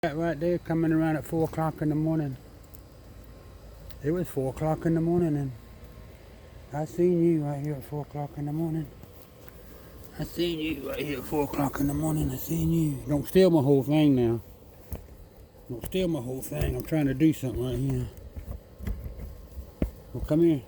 That right there coming around at 4 o'clock in the morning. It was 4 o'clock in the morning and I seen you right here at 4 o'clock in the morning. I seen you right here at 4 o'clock in the morning. I seen you. Don't steal my whole thing now. Don't steal my whole thing. I'm trying to do something right here. Well, come here.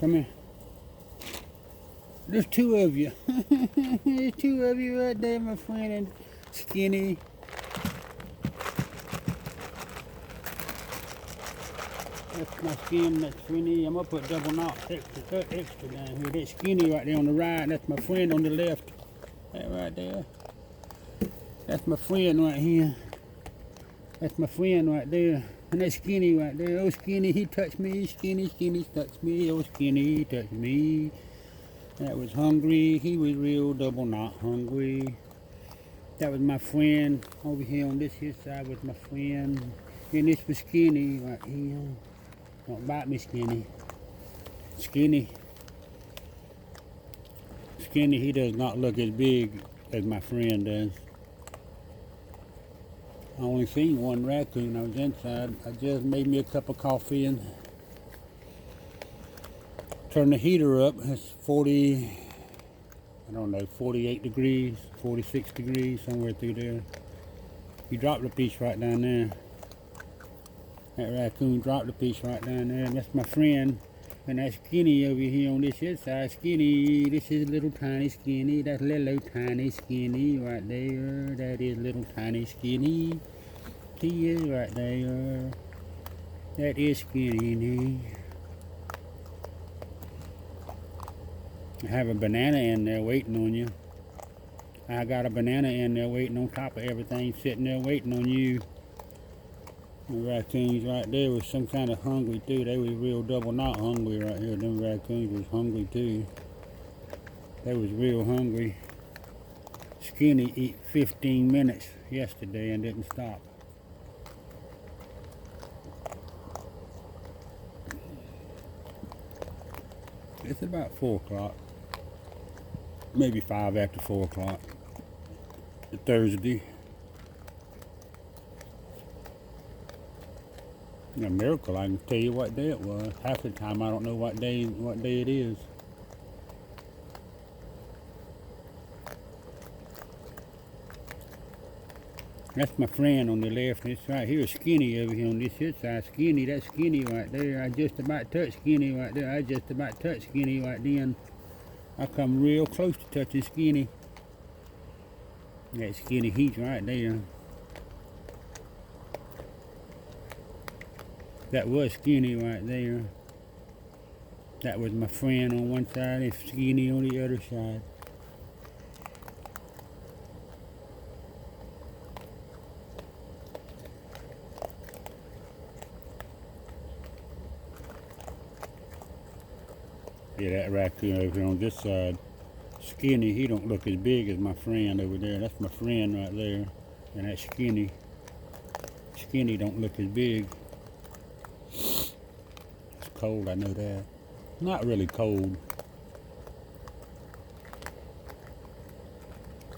Come here. There's two of you. There's two of you right there, my friend, and Skinny. That's my skin, that's Skinny. I'm gonna put double knot extra down here. That's Skinny right there on the right. That's my friend on the left. That right there. That's my friend right here. That's my friend right there. And that's Skinny right there. Oh, Skinny, he touched me. Skinny touched me. Oh, Skinny, he touched me. That was hungry. He was real double knot hungry. That was my friend over here on this here side was my friend. And this was Skinny right here. Don't bite me, Skinny. Skinny, he does not look as big as my friend does. I only seen one raccoon. I was inside. I just made me a cup of coffee and turned the heater up. It's 40, I don't know, 48 degrees, 46 degrees, somewhere through there. He dropped a piece right down there. That raccoon dropped a piece right down there. And that's my friend. And that's Skinny over here on this side. Skinny, this is little tiny Skinny. That's little tiny Skinny right there. That is little tiny Skinny. He is right there. That is Skinny. I have a banana in there waiting on you. I got a banana in there waiting on top of everything, sitting there waiting on you. The raccoons right there was some kind of hungry too. They was real double knot hungry right here. Them raccoons was hungry too. They was real hungry. Skinny ate 15 minutes yesterday and didn't stop. It's about 4 o'clock. Maybe 5 after 4 o'clock. It's Thursday. A miracle, I can tell you what day it was. Half the time I don't know what day it is. That's my friend on the left. It's right here, Skinny over here on this side. Skinny, that's Skinny right there. I just about touched Skinny right there. I just about touched Skinny right then. I come real close to touching Skinny. That Skinny, he's right there. That was Skinny right there. That was my friend on one side and Skinny on the other side. Yeah, that raccoon over here on this side. Skinny, he don't look as big as my friend over there. That's my friend right there. And that's Skinny. Skinny don't look as big. It's cold, I know that. Not really cold.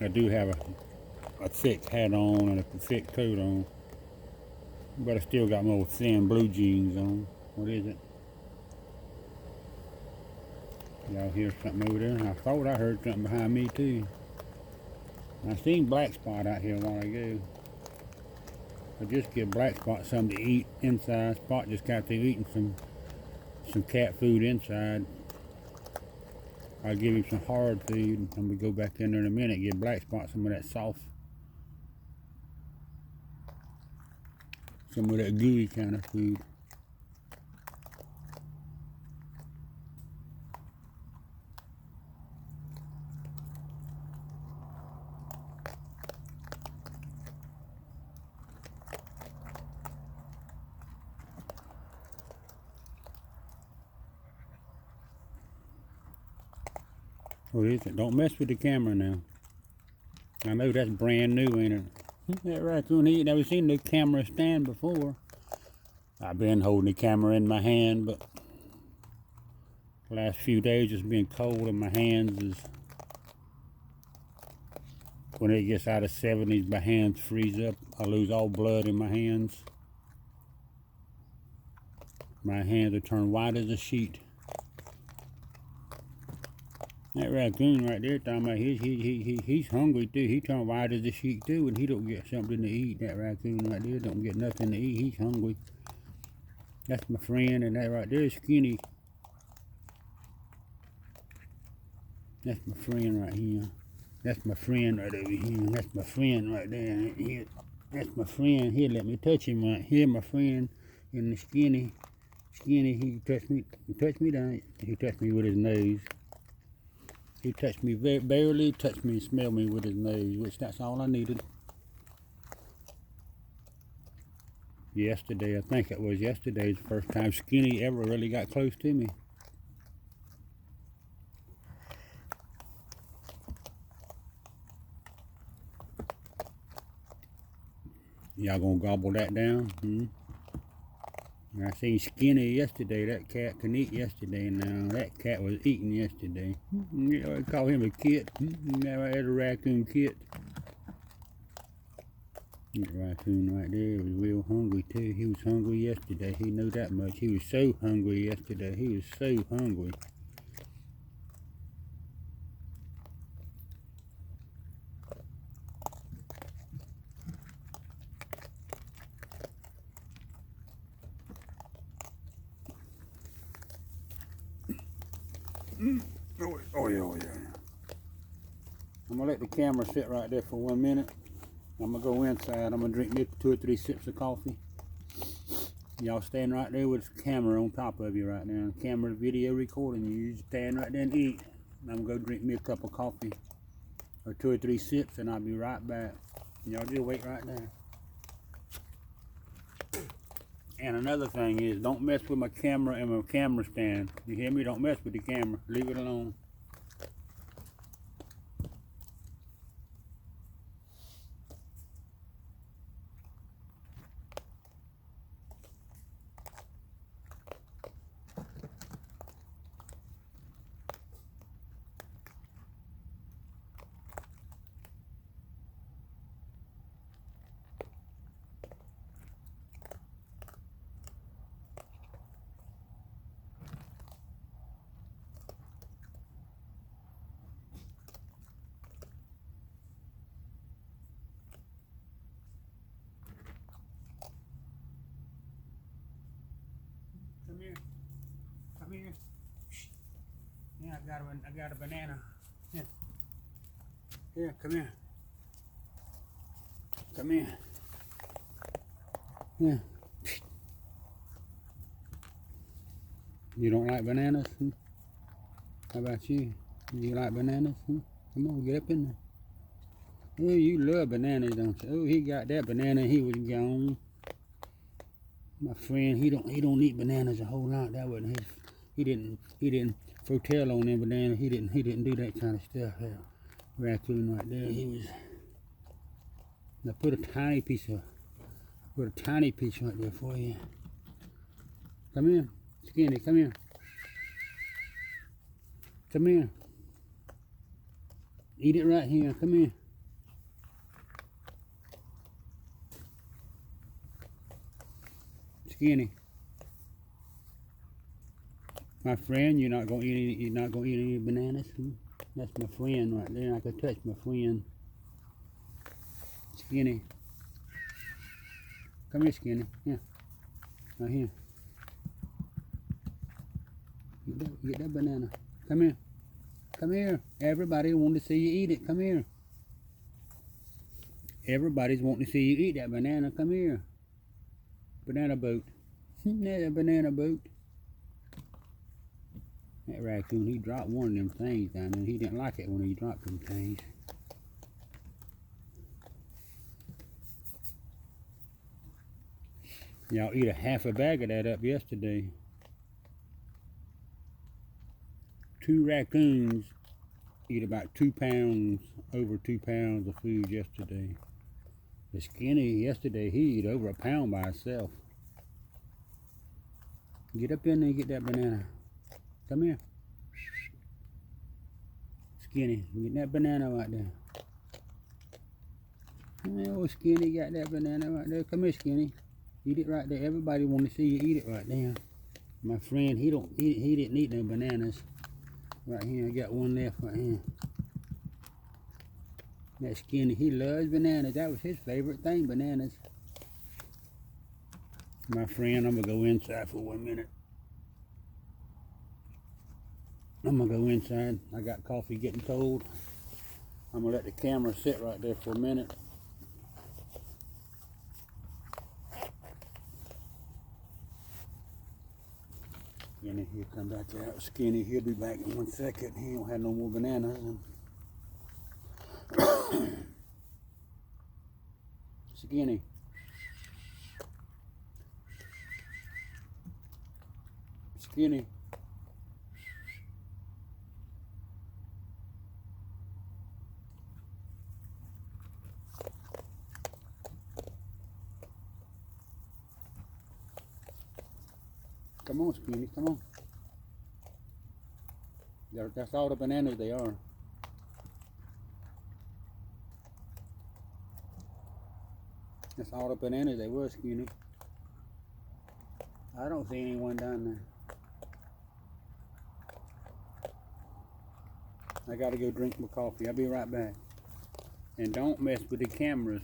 I do have a thick hat on and a thick coat on. But I still got my old thin blue jeans on. What is it? Y'all hear something over there? I thought I heard something behind me too. I seen Black Spot out here a while ago. I just give Black Spot something to eat inside. Spot just got through eating some cat food inside. I'll give him some hard food and we go back in there in a minute and give Black Spot some of that soft, some of that gooey kind of food. What is it? Don't mess with the camera now. I know that's brand new, ain't it? That raccoon, he never seen the camera stand before. I've been holding the camera in my hand, but the last few days it's been cold and my hands is When it gets out of 70s, my hands freeze up. I lose all blood in my hands. My hands will turn white as a sheet. That raccoon right there talking about he's hungry too. He turned white as a sheet too, and he don't get something to eat. That raccoon right there don't get nothing to eat. He's hungry. That's my friend, and that right there is Skinny. That's my friend right here. That's my friend right over here. That's my friend right there. Here. That's my friend. Here, let me touch him right here, my friend. And the Skinny. Skinny, he touched me. He touched me down. He touched me with his nose. He touched me barely, touched me and smelled me with his nose, which that's all I needed. Yesterday, I think it was yesterday, the first time Skinny ever really got close to me. Y'all gonna gobble that down? I seen Skinny yesterday. That cat can eat yesterday now. That cat was eating yesterday. I call him a kit. Never had a raccoon kit. That raccoon right there was real hungry too. He was hungry yesterday. He knew that much. He was so hungry yesterday. He was so hungry. Oh yeah. I'm gonna let the camera sit right there for 1 minute. I'm gonna go inside. I'm gonna drink me 2 or 3 sips of coffee. Y'all stand right there with the camera on top of you right now. Camera video recording you. You stand right there and eat. I'm gonna go drink me a cup of coffee or 2 or 3 sips, and I'll be right back. Y'all just wait right there. And another thing is, don't mess with my camera and my camera stand. You hear me? Don't mess with the camera. Leave it alone. Come here. Come here. Yeah, I got a banana. Here. Here, come here. Come here. Yeah. You don't like bananas? How about you? You like bananas? Come on, get up in there. Oh, you love bananas, don't you? Oh, he got that banana. He was gone. My friend, he don't eat bananas a whole lot. That wasn't his. He didn't foretell on them bananas. He didn't do that kind of stuff. That raccoon right there. He was. I put a tiny piece right there for you. Come here, Skinny. Come here. Come here. Eat it right here. Come here. Skinny. My friend, you're not gonna eat any bananas. That's my friend right there. I could touch my friend. Skinny. Come here, Skinny. Yeah. Right here. Get that banana. Come here. Come here. Everybody wants to see you eat it. Come here. Everybody's wanting to see you eat that banana. Come here. Banana boat. There's a banana boat. That raccoon, he dropped one of them things down there. He didn't like it when he dropped them things. Y'all eat a half a bag of that up yesterday. 2 raccoons eat about 2 pounds, over 2 pounds of food yesterday. The Skinny, yesterday, he ate over 1 pound by himself. Get up in there and get that banana. Come here. Skinny, get that banana right there. Oh, Skinny got that banana right there. Come here, Skinny. Eat it right there. Everybody want to see you eat it right there. My friend, he didn't eat no bananas. Right here, I got one left right here. That Skinny, he loves bananas. That was his favorite thing, bananas. My friend, I'm gonna go inside for 1 minute. I'm gonna go inside. I got coffee getting cold. I'm gonna let the camera sit right there for a minute. Skinny, he'll come back out. Skinny, he'll be back in 1 second. He don't have no more bananas. Skinny. Skinny. Come on, Skinny, come on. That's all the bananas they are. That's all the bananas they were, Skinny. I don't see anyone down there. I gotta go drink my coffee. I'll be right back. And don't mess with the cameras.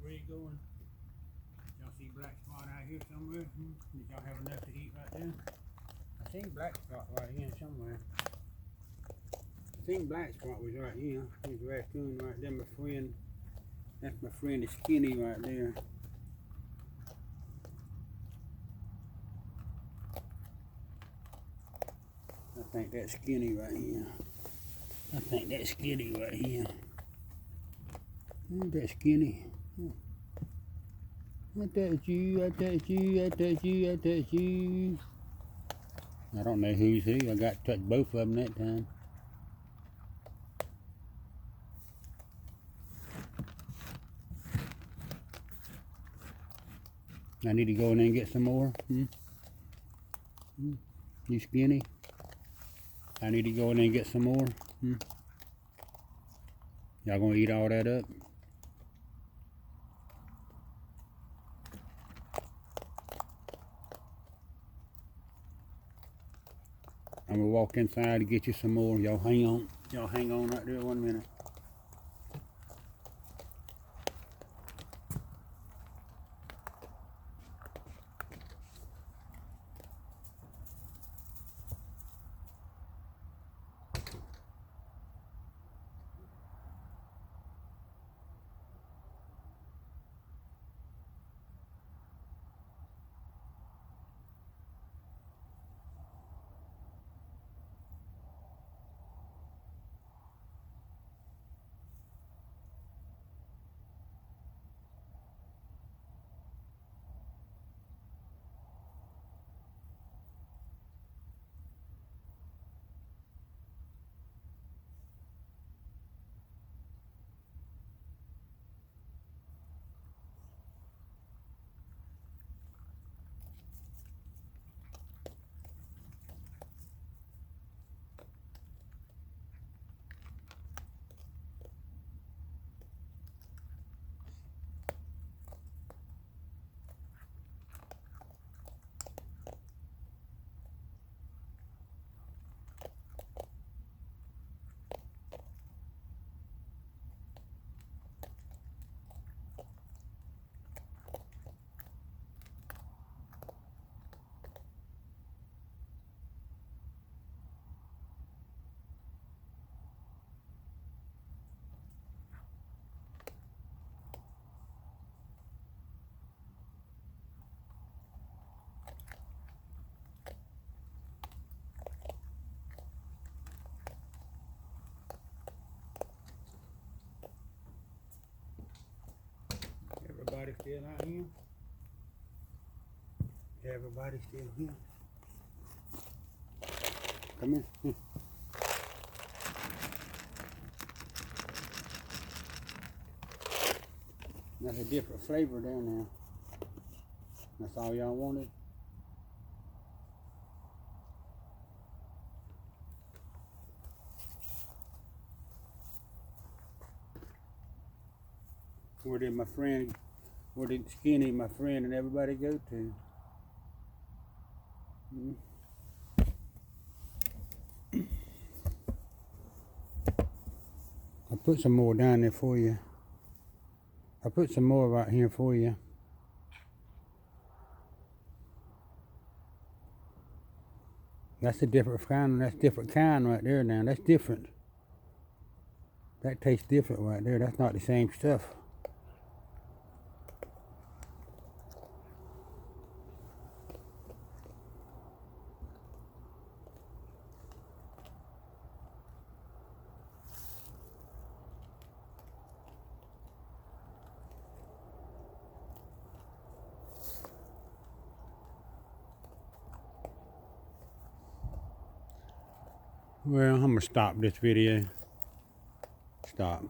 Where you going? Y'all see black spot out here somewhere? Did y'all have enough to eat right there? I seen black spot right here somewhere. think black spot was right here. Here's raccoon right there, my friend. That's my friend, the skinny right there. I think that's skinny right here. I think that's skinny right here. Isn't that skinny? That's you, that's you, that's you, that's you. I don't know who's who. I got to touch both of them that time. I need to go in there and get some more. You skinny? I need to go in there and get some more. Y'all gonna eat all that up? I'm gonna walk inside to get you some more. Y'all hang on. Y'all hang on right there 1 minute. Everybody still out here? Everybody still here? Come here. That's a different flavor down there. That's all y'all wanted? Where did my friend, where did Skinny, my friend, and everybody go to? I put some more down there for you. I put some more right here for you. That's a different kind. That's different kind right there now. That's different. That tastes different right there. That's not the same stuff. Well, I'm gonna stop this video. Stop.